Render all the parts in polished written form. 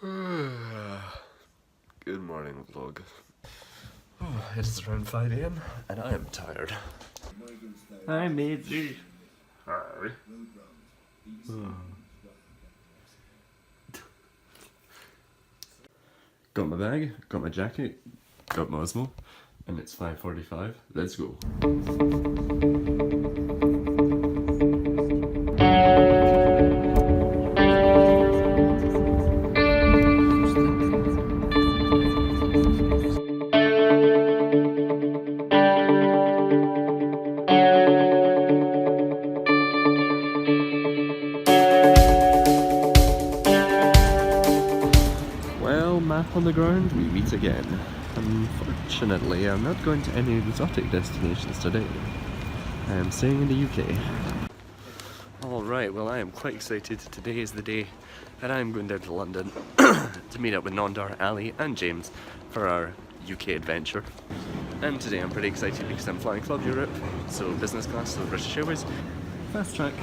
Good morning, vlog. Oh, it's around 5 AM and I am tired. Hi, matey. Hi. Got my bag, got my jacket, got my Osmo, and it's 5:45. Let's go. Map on the ground, we meet again. Unfortunately, I'm not going to any exotic destinations today. I am staying in the UK. Alright, well I am quite excited. Today is the day that I am going down to London to meet up with Nondar, Ali and James for our UK adventure. And today I'm pretty excited because I'm flying Club Europe, so business class, so British Airways. Fast track.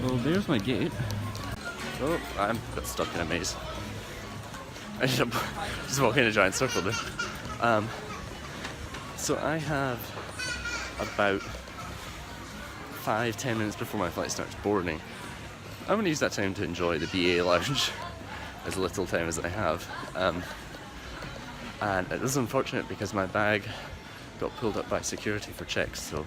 Well, there's my gate. Oh, I'm got stuck in a maze. I ended up just walking in a giant circle there. So I have about 5-10 minutes before my flight starts boarding. I'm going to use that time to enjoy the BA lounge as little time as I have. And it is unfortunate because my bag got pulled up by security for checks, so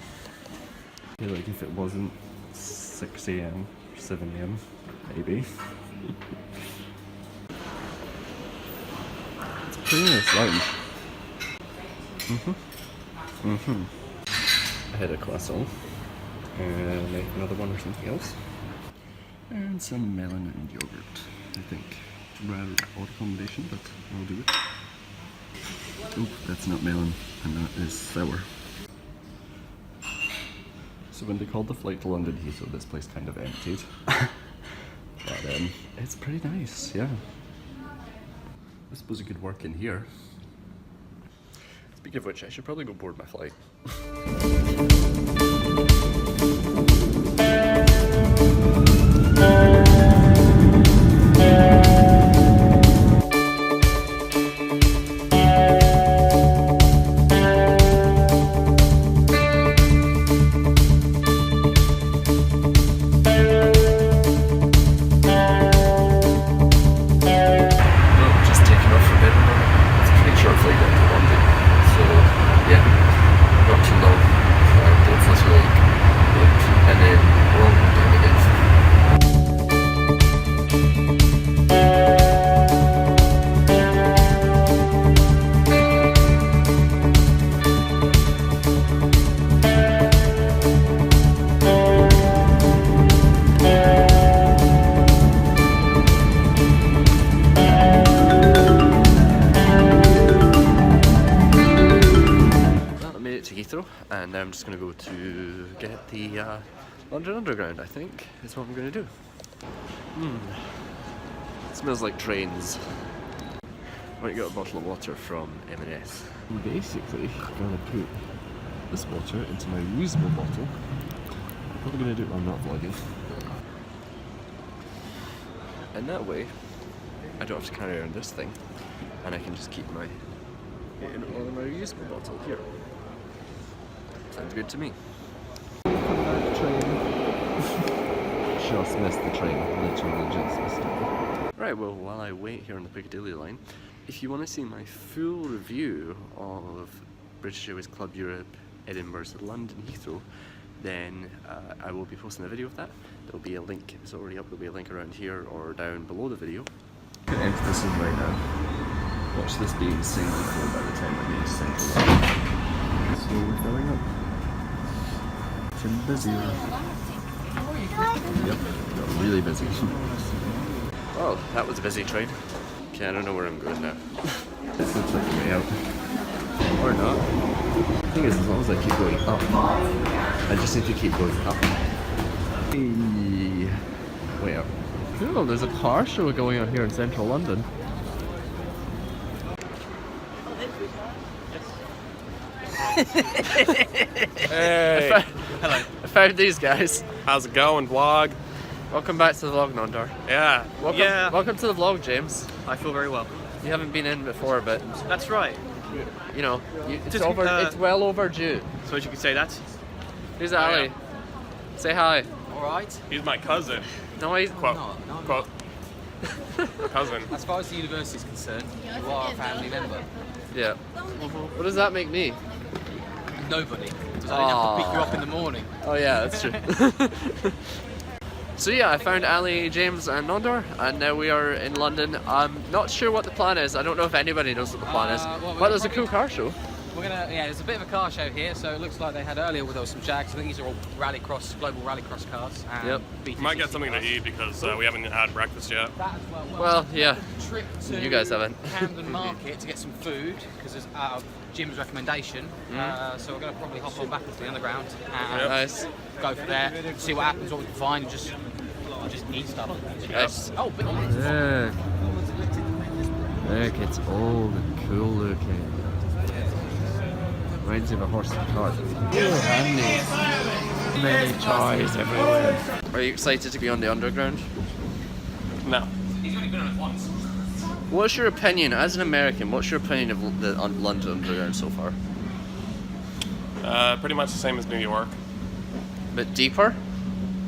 I feel like if it wasn't 6 AM or 7 AM, maybe. Pretty nice lounge. I had a croissant and maybe another one or something else. And some melon and yogurt, I think. Rather odd combination, but I'll do it. Oh, that's not melon, and that is sour. So when they called the flight to London Heathrow, this place kind of emptied. But it's pretty nice, yeah. I suppose it could work in here. Speaking of which, I should probably go board my flight. And I'm just going to go to get the London Underground, I think, is what I'm going to do. It smells like trains. I might get a bottle of water from M&S. Basically, I'm going to put this water into my reusable bottle. I'm probably going to do it while I'm not vlogging. And that way, I don't have to carry around this thing, and I can just keep my reusable bottle here. Sounds good to me. Train. Just missed the train. Literally just missed it. Right, well, while I wait here on the Piccadilly line, if you want to see my full review of British Airways Club Europe, Edinburgh's London Heathrow, then I will be posting a video of that. There'll be a link, if it's already up, there'll be a link around here or down below the video. I can enter this in right now. Watch this being insanely full by the time I reach Central Line. So we're filling up. It's busy. Yep, got really busy. Well, that was a busy train. Okay, I don't know where I'm going now. This looks like a way out. Or not. The thing is, as long as I keep going up, I just need to keep going up. Hey. Way up. Cool, there's a car show going on here in central London. Hey. Hello. I found these guys. How's it going, vlog? Welcome back to the vlog, Nondar. Yeah. Welcome to the vlog, James. I feel very well. You haven't been in before, but That's right. you know, it's Just, it's well overdue. So you could say that. Here's Ali. yeah. Say hi. Alright. He's my cousin. No, he's Quote. Quote. Cousin. As far as the university is concerned, you are a family member. yeah. What does that make me? Nobody. Does I have to pick you up in the morning? Oh yeah, that's true. So yeah, I found Ali, James and Nondar, and now we are in London. I'm not sure what the plan is. I don't know if anybody knows what the plan is. But there's a cool car show. There's a bit of a car show here, so it looks like they had earlier where there was some Jags. I think these are all global rallycross cars. And Yep. BT Might get something to eat because we haven't had breakfast yet. That as well. Well, yeah. Trip to You guys haven't. Camden Market to get some food because it's out of Jim's recommendation. So we're going to probably hop on back into the underground and Nice. go for there, see what happens, what we can find, and just eat stuff. Nice. Oh, but Look, it's old and cool looking. Reminds you of a horse and cart. Handy. Many toys everywhere. Are you excited to be on the underground? No. What's your opinion, as an American, what's your opinion of the London Underground so far? Pretty much the same as New York. A bit deeper?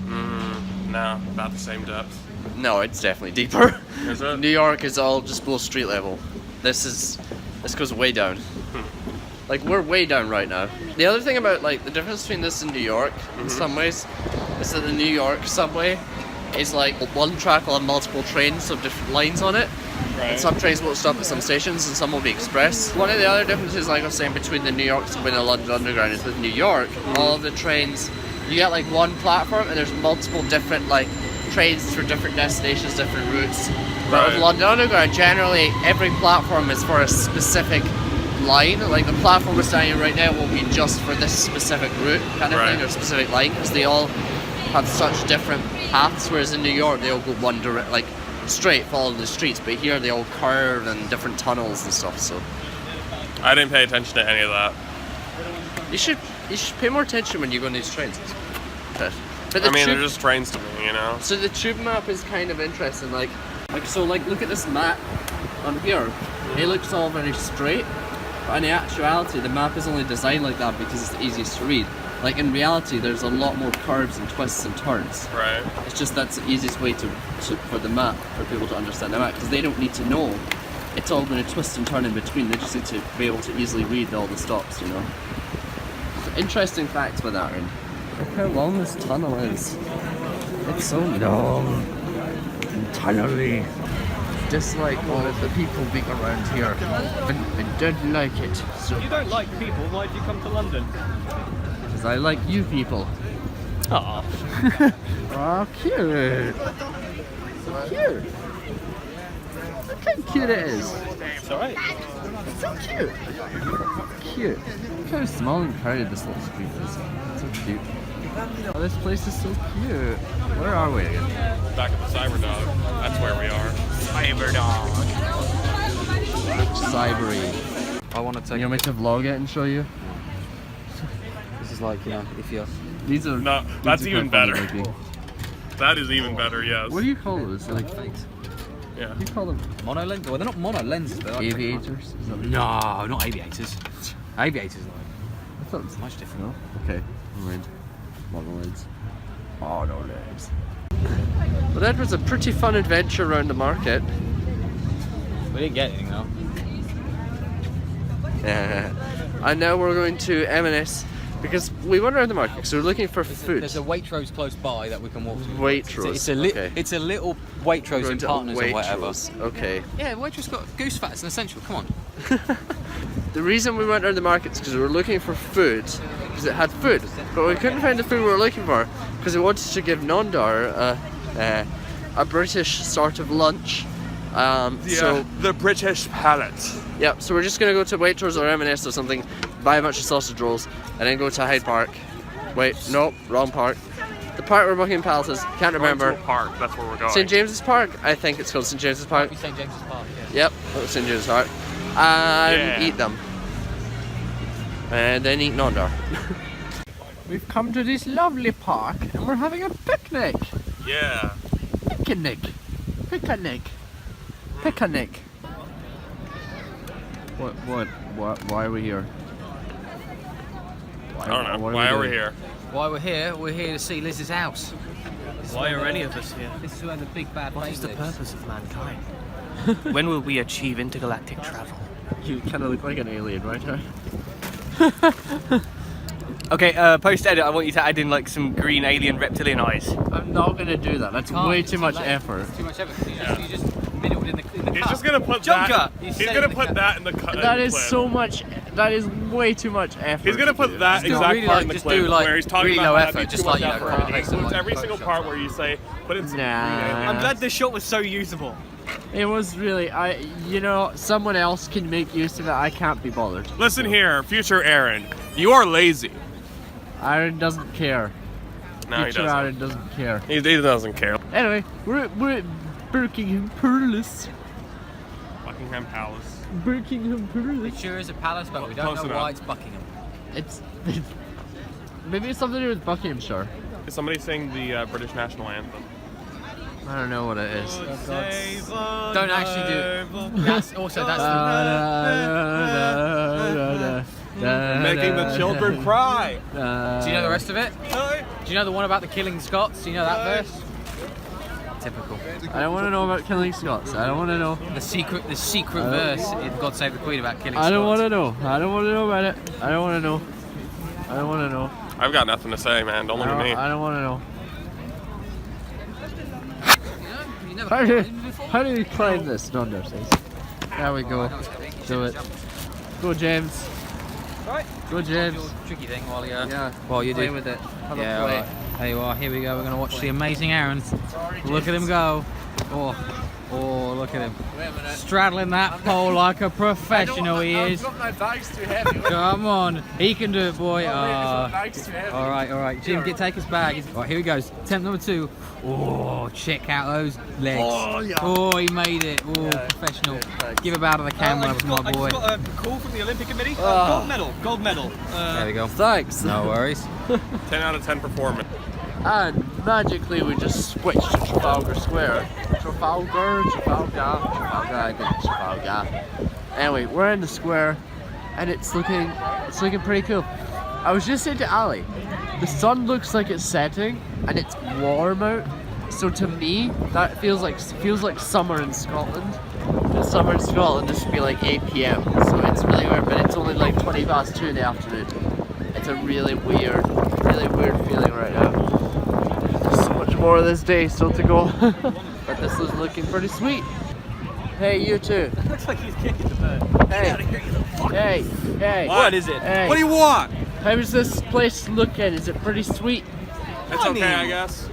No, about the same depth. No, it's definitely deeper. Is it? New York is all just below street level. This goes way down. Like, we're way down right now. The other thing about, like, the difference between this and New York, in some ways, is that the New York subway is like one track will have multiple trains of different lines on it. Right. And some trains won't stop at some stations and some will be express. One of the other differences, like I was saying, between the New York subway and the London Underground is with New York, all of the trains, you get like one platform and there's multiple different like trains for different destinations, different routes. But with Right. London Underground, generally every platform is for a specific line. Like the platform we're standing in right now will be just for this specific route kind of thing, Right. or specific line, because they all have such different paths, whereas in New York they all go one direct, like straight following the streets, but here they all curve and different tunnels and stuff. So I didn't pay attention to any of that. you should pay more attention when you go on these trains. But the I mean, tube, they're just trains to me, you know? so the tube map is kind of interesting. Like look at this map on here. It looks all very straight, but in actuality the map is only designed like that because it's the easiest to read. Like in reality there's a lot more curves and twists and turns. Right. It's just that's the easiest way for the map, for people to understand the map, because they don't need to know it's all going to twist and turn in between. They just need to be able to easily read all the stops, you know. So interesting facts with that. Look how long this tunnel is. It's so long and tunnely. Just like all of the people being around here. I don't like it. So, You don't like people, why did you come to London? because I like you people. Aw. Oh, cute. So cute. Look how cute it is. It's alright. It's so cute. Cute. Look how small and crowded this little street is. It's so cute. Oh, this place is so cute. Where are we again? Back at the Cyberdog. That's where we are. Cybery. I want to take. You want me to vlog it and show you? This is like, you know, if you're. These are. No, these that's are even quite funny better. looking. That is even better, yes. What do you call those? Like, Yeah. what do you call them? Mono lens? Well, they're not mono lenses. They're like Aviators? Is that what- No, not aviators. Aviators, like. I thought it was Much different. No? Okay, never mind. Monolens. Oh, no legs. Well, that was a pretty fun adventure around the market. We didn't get anything though. And now we're going to M&S because we went around the market because we were looking for food. There's a Waitrose close by that we can walk to. Waitrose. It's a little Waitrose Going in to Partners or whatever. Waitrose. Okay. Yeah, Waitrose got goose fat. It's an essential. Come on. The reason we went around the market is because we were looking for food, because it had food, but we couldn't find the food we were looking for because we wanted to give Nondar a British sort of lunch. So the British palate. yeah, so we're just gonna go to Waitrose or M&S or something, buy a bunch of sausage rolls, and then go to Hyde Park. Wait, no, wrong park. The park where Buckingham Palace is, can't remember. Park, that's where we're going. St James's Park, I think it's called St James's Park. St James's Park. Yeah. Yep, St James's Park. And Yeah. eat them. And then eat Nondar. We've come to this lovely park and we're having a picnic. Yeah. Picnic. Picnic. Picnic. Why are we here? I don't know. Why are we here? Why we're here to see Liz's house. Why are any of us here? This is where the big bad What babe is the lives. purpose of mankind? When will we achieve intergalactic travel? You kind of look like an alien, right? Okay, post-edit, I want you to add in like some green alien reptilian eyes. I'm not gonna do that. That's way too much effort. It's too much effort. You just middled in the He's cut. just gonna put Junker! that. You He's said gonna it in put the that in the cut. That is so much. That is way too much effort. He's gonna put that do exact really part like- in the just clip do, like, where he's talking really about low how that'd be effort, just too much like, effort, like, and he some, includes like, every single Photoshop part stuff. where you say, put in some Nah. green alien. I'm glad this shot was so usable. It was really. You know, someone else can make use of it. I can't be bothered. Listen here, future Aaron. You are lazy. Aaron doesn't care. No, he Future doesn't. Aaron doesn't care. He doesn't care. Anyway, we're at Buckingham Palace. Buckingham Palace. Buckingham It Palace. sure is a palace, but we don't Close know enough. why it's Buckingham. It's maybe it's something to do with Buckinghamshire. Is somebody sing the British national anthem? I don't know what it is. Don't actually do it. That's also that's Making the children cry. Do you know the rest of it? Do you know the one about the killing Scots? Do you know that verse? Typical. I don't want to know about killing Scots. I don't want to know. The secret verse in God Save the Queen about killing Scots. I don't want to know. I don't want to know about it. I don't want to know. I don't want to know. I've got nothing to say, man. Don't look at me. I don't want to know. You never How do you climb this? No, no, says. There we go. Do it. Go, James. Right. Go, James. Tricky thing while you Yeah. you play do with it. Have yeah, a play. right. There you are. Here we go. We're gonna watch the amazing Aaron. Look at him go. Oh, look at him. Straddling that pole like a professional he is. My bag's too heavy. Come on, he can do it, boy. bag's too heavy. All right. Jim, take his bag. All right, here he goes. Attempt number 2. Oh, check out those legs. Oh, yeah. Oh, he made it. Oh, professional. Give a bow to the camera, my boy. I just got a call from the Olympic Committee. Gold medal. There we go. Thanks. No worries. 10 out of 10 performance. And magically we just switched to Trafalgar Square. Trafalgar. I think it's Trafalgar. Anyway, we're in the square, and it's looking pretty cool. I was just saying to Ali, the sun looks like it's setting, and it's warm out. So to me, that feels like summer in Scotland. The summer in Scotland, this would be like 8 p.m. So it's really weird, but it's only like 2:20 in the afternoon. It's a really weird feeling right now. So much more of this day still to go, but this is looking pretty sweet. Hey, you two. Looks like he's kicking the bird. Hey. What is it? Hey. What do you want? How does this place looking? Is it pretty sweet? It's I okay, mean- I guess.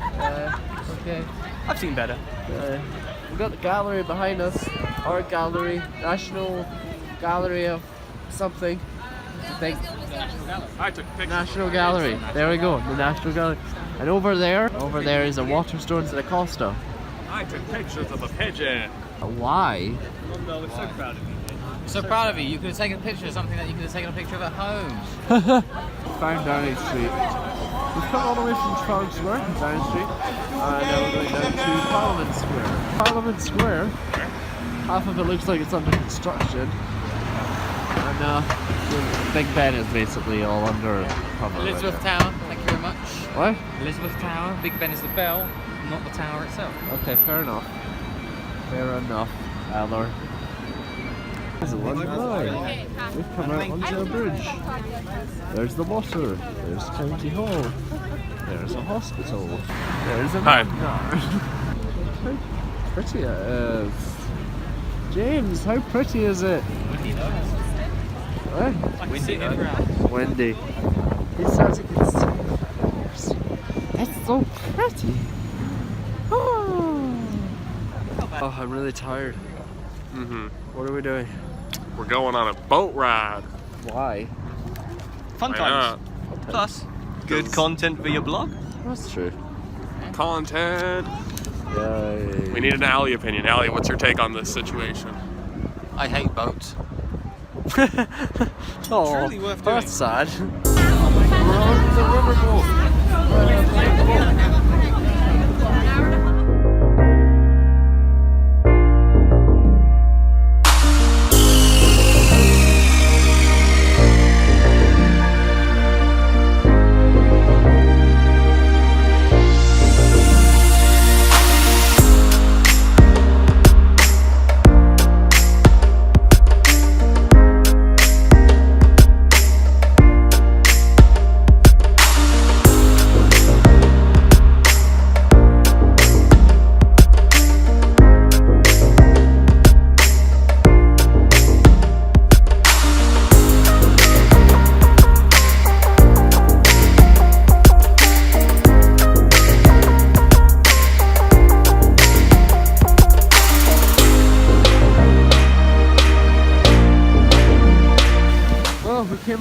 Okay. I've seen better. We've got the gallery behind us. Art gallery, National Gallery of something. I think. I took pictures. National Gallery. There we go. The National Gallery. And over there is a Waterstones and a Costa. I took pictures of a pigeon. Why? No, we're so proud of you. So proud of you. You could have taken a picture of something that you could have taken a picture of at home. Found Downing Street. We've come all the way from Trafalgar Square, Downing Street, and now we're going down to Parliament Square. Parliament Square, half of it looks like it's under construction, and the Big Ben is basically all under cover. Elizabeth right now. Tower. Thank you very much. What? Elizabeth Tower. Big Ben is the bell, not the tower itself. Okay, fair enough. Fair enough, Adler. There's a one line. We've come out onto a bridge. There's the water. There's County Hall. There's a hospital. There's a Hi. car. How pretty it is. James, how pretty is it? What? Windy. He's such a good It's so pretty. Oh, I'm really tired. Mm-hmm. What are we doing? We're going on a boat ride. Why? Fun Why times. Plus, good content for your blog. That's true. Content. Yay. We need an Allie opinion. Allie, what's your take on this situation? I hate boats. Oh, Truly worth doing. that's sad. We're on the riverboat.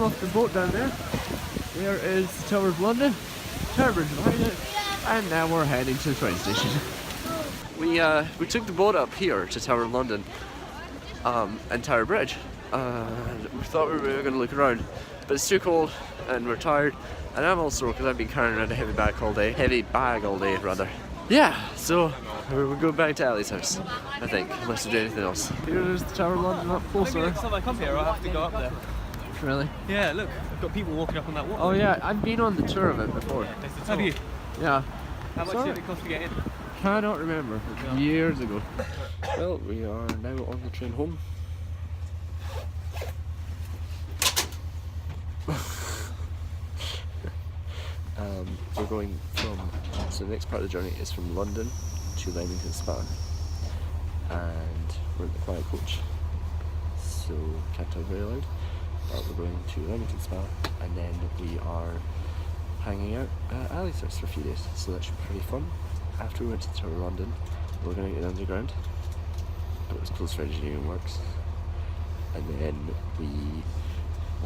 off the boat down there. There is the Tower of London, Tower Bridge behind it, and now we're heading to the train station. We took the boat up here to Tower of London and Tower Bridge. We thought we were going to look around, but it's too cold and we're tired, and I'm also because I've been carrying around a heavy bag all day rather. Yeah, so we'll go back to Ali's house, I think, unless we do anything else. Here's the Tower of London up closer. Next time I come here, I'll have to go up there. Really? Yeah, look, I've got people walking up on that wall. Oh yeah, I've been on the tour of it before. Have you? Yeah. How much did it cost to get in? I don't remember. Years ago. Well, we are now on the train home. We're going so the next part of the journey is from London to Leamington Spa, and we're in the quiet coach, so can't talk very loud, but we're going to Leamington Spa, and then we are hanging out at Ali's house for a few days, so that should be pretty fun. After we went to the Tower of London, we're going to get underground, but it was closed for engineering works, and then we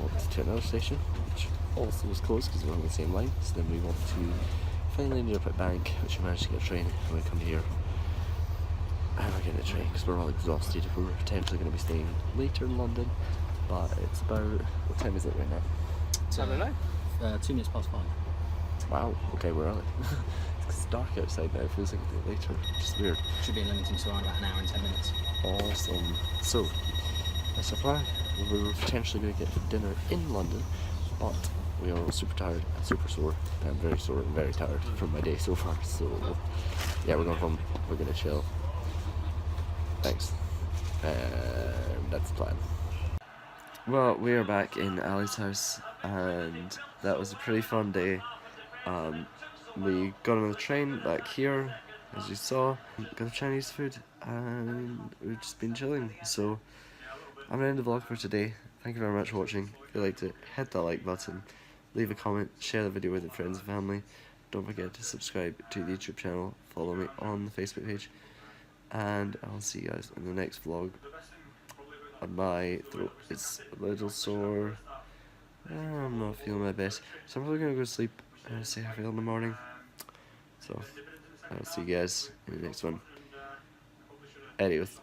walked to another station, which also was closed because we're on the same line. So then we walked to finally ended up at Bank, which we managed to get a train, and we come here and we're getting a train because we're all exhausted. We're potentially going to be staying later in London, but it's about, what time is it right now? I don't know. 2 minutes past 5. Wow, okay, we're early. It's dark outside now, it feels like a bit later, just weird. Should be in Leamington so around about an hour and 10 minutes. Awesome. So, that's our plan. We were potentially going to get dinner in London, but we are all super tired and super sore. I'm very sore and very tired from my day so far. So, yeah, we're going home. We're going to chill. Thanks. That's the plan. Well, we are back in Ali's house, and that was a pretty fun day. We got on the train back here, as you saw, got Chinese food, and we've just been chilling. So I'm gonna end the vlog for today. Thank you very much for watching. If you liked it, hit that like button, leave a comment, share the video with your friends and family. Don't forget to subscribe to the YouTube channel, follow me on the Facebook page, and I'll see you guys in the next vlog. My throat is a little sore. I'm not feeling my best, so I'm probably gonna go to sleep and see how I feel in the morning. So I'll see you guys in the next one. Adios.